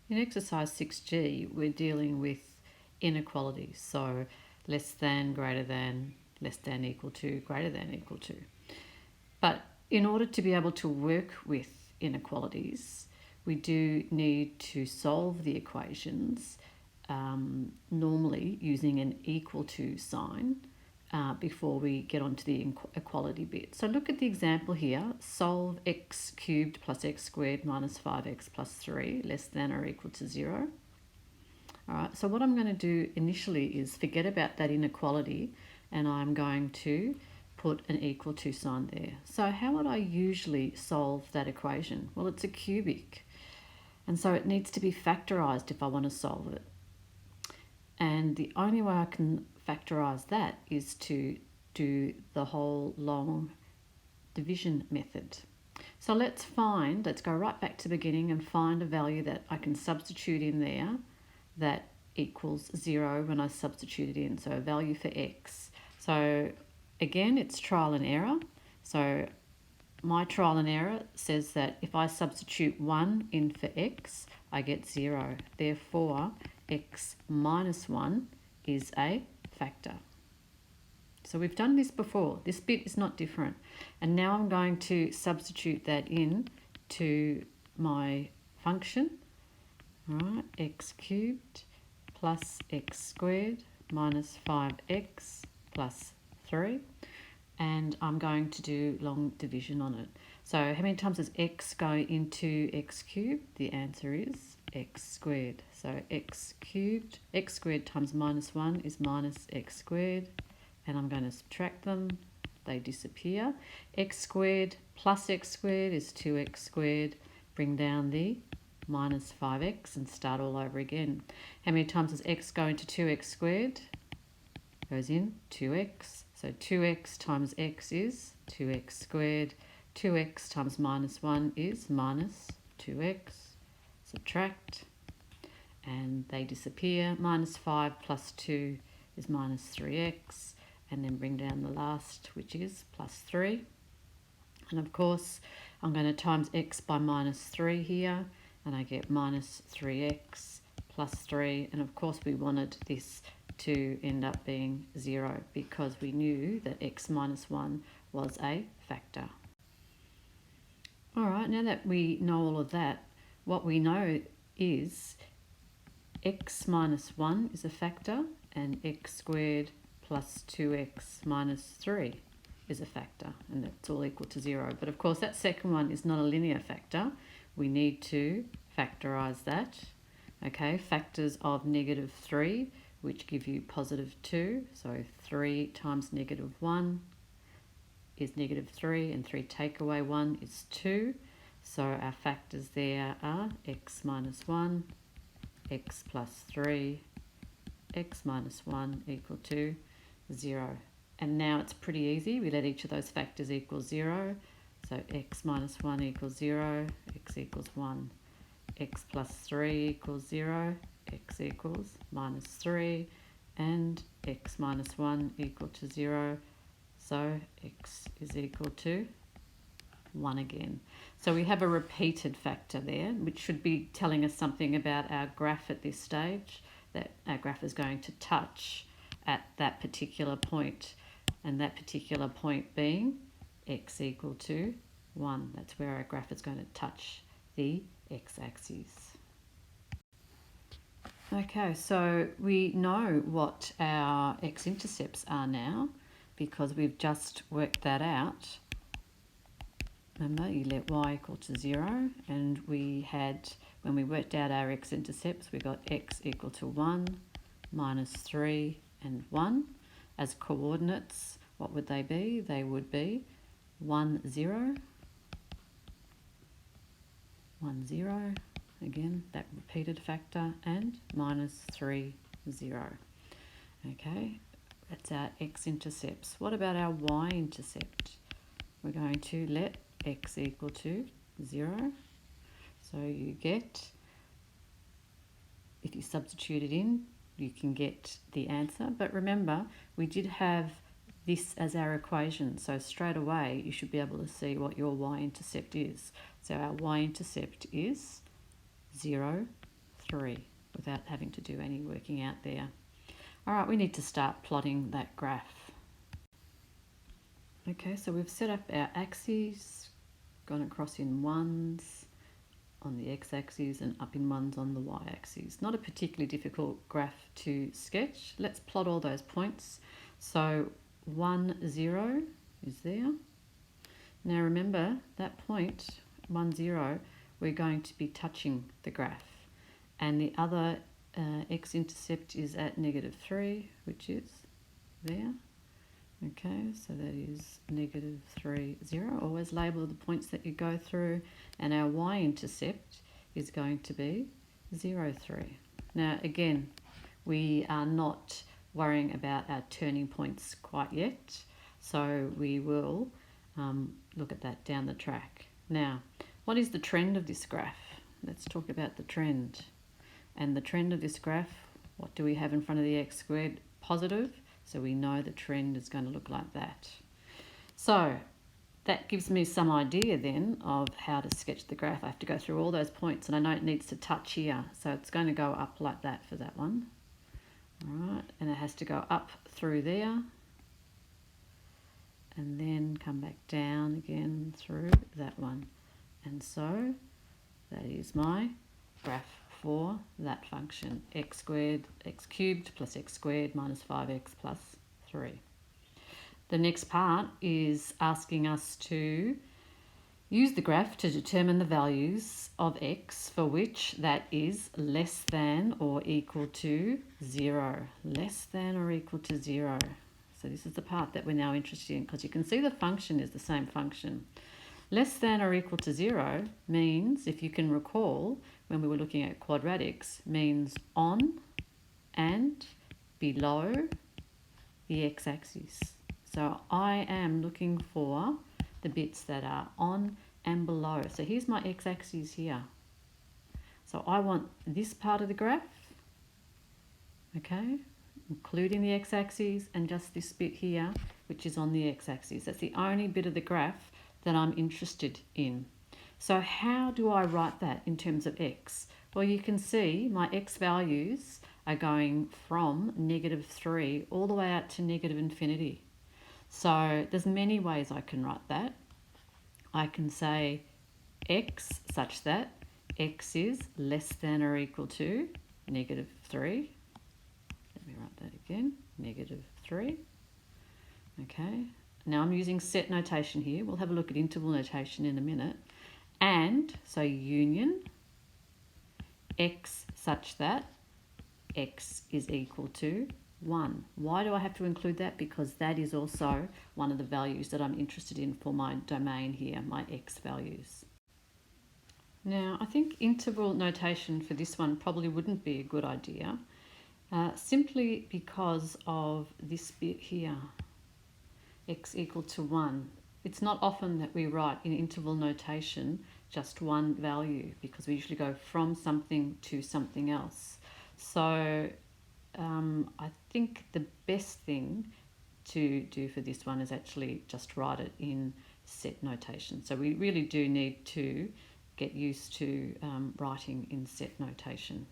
In exercise 6G, we're dealing with inequalities, so less than, greater than, less than, equal to, greater than, equal to. But in order to be able to work with inequalities, we do need to solve the equations normally using an equal to sign before we get on to the equality bit. So look at the example here. Solve x cubed plus x squared minus 5x plus 3 less than or equal to 0. All right, so what I'm going to do initially is forget about that inequality, and I'm going to put an equal to sign there. So how would I usually solve that equation? Well, it's a cubic, and so it needs to be factorised if I want to solve it. And the only way I can factorise that is to do the whole long division method. So let's go right back to the beginning and find a value that I can substitute in there that equals 0 when I substitute it in. So a value for x. So again, it's trial and error. So my trial and error says that if I substitute 1 in for x, I get 0. Therefore, x minus 1 is a factor. So we've done this before. This bit is not different. And now I'm going to substitute that in to my function. All right, x cubed plus x squared minus 5x plus 3. And I'm going to do long division on it. So how many times does x go into x cubed? The answer is x squared. So x cubed, x squared times minus 1 is minus x squared. And I'm going to subtract them. They disappear. X squared plus x squared is 2x squared. Bring down the minus 5x and start all over again. How many times does x go into 2x squared? Goes in 2x. So 2x times x is 2x squared. 2x times minus 1 is minus 2x. Subtract. And they disappear. Minus 5 plus 2 is minus 3x. And then bring down the last, which is plus 3. And of course, I'm going to times x by minus 3 here. And I get minus 3x plus 3. And of course, we wanted this to end up being 0 because we knew that x minus 1 was a factor. All right, now that we know all of that, what we know is x minus 1 is a factor and x squared plus 2x minus 3 is a factor, and that's all equal to 0. But of course, that second one is not a linear factor. We need to factorise that. Okay, factors of negative 3, which give you positive 2. So 3 times negative 1 is negative 3, and 3 take away 1 is 2. So our factors there are x minus 1, x plus 3, x minus 1 equal to 0. And now it's pretty easy. We let each of those factors equal 0. So x minus 1 equals 0, x equals 1. X plus 3 equals 0, x equals minus 3, and x minus 1 equal to 0. So x is equal to 1 again. So we have a repeated factor there, which should be telling us something about our graph at this stage, that our graph is going to touch at that particular point, and that particular point being x equal to 1. That's where our graph is going to touch the x-axis. Okay, so we know what our x-intercepts are now because we've just worked that out. Remember, you let y equal to 0, and we had, when we worked out our x-intercepts, we got x equal to 1, minus 3, and 1. As coordinates, what would they be? They would be 1, 0, 1, 0, again, that repeated factor, and minus 3, 0. Okay, that's our x-intercepts. What about our y-intercept? We're going to let x equal to 0. So you get, if you substitute it in, you can get the answer. But remember, we did have this as our equation. So straight away, you should be able to see what your y-intercept is. So our y-intercept is 0, 3 without having to do any working out there. All right, we need to start plotting that graph. Okay, so we've set up our axes, gone across in ones on the x-axis and up in ones on the y-axis. Not a particularly difficult graph to sketch. Let's plot all those points. So 1, 0 is there. Now remember that point, 1, 0, we're going to be touching the graph. And the other x-intercept is at -3, which is there. Okay, so that is -3, 0. Always label the points that you go through. And our y-intercept is going to be 0, 3. Now again, we are not worrying about our turning points quite yet. So we will look at that down the track. Now, what is the trend of this graph? Let's talk about the trend. And the trend of this graph, what do we have in front of the x squared? Positive. So we know the trend is going to look like that. So that gives me some idea then of how to sketch the graph. I have to go through all those points, and I know it needs to touch here. So it's going to go up like that for that one. All right, and it has to go up through there. And then come back down again through that one. And so that is my graph for that function, x squared, x cubed plus x squared minus 5x plus 3. The next part is asking us to use the graph to determine the values of x for which that is less than or equal to 0. Less than or equal to 0. So this is the part that we're now interested in, because you can see the function is the same function. Less than or equal to 0 means, if you can recall, when we were looking at quadratics, means on and below the x-axis. So I am looking for the bits that are on and below. So here's my x-axis here. So I want this part of the graph, okay, including the x-axis and just this bit here, which is on the x-axis. That's the only bit of the graph that I'm interested in. So how do I write that in terms of x? Well, you can see my x values are going from -3 all the way out to -infinity. So there's many ways I can write that. I can say x such that x is less than or equal to -3. Let me write that again, -3. Okay, now I'm using set notation here. We'll have a look at interval notation in a minute. And so union x such that x is equal to 1. Why do I have to include that? Because that is also one of the values that I'm interested in for my domain here, my x values. Now, I think interval notation for this one probably wouldn't be a good idea, simply because of this bit here, x equal to 1. It's not often that we write in interval notation just one value, because we usually go from something to something else. So I think the best thing to do for this one is actually just write it in set notation. So we really do need to get used to writing in set notation.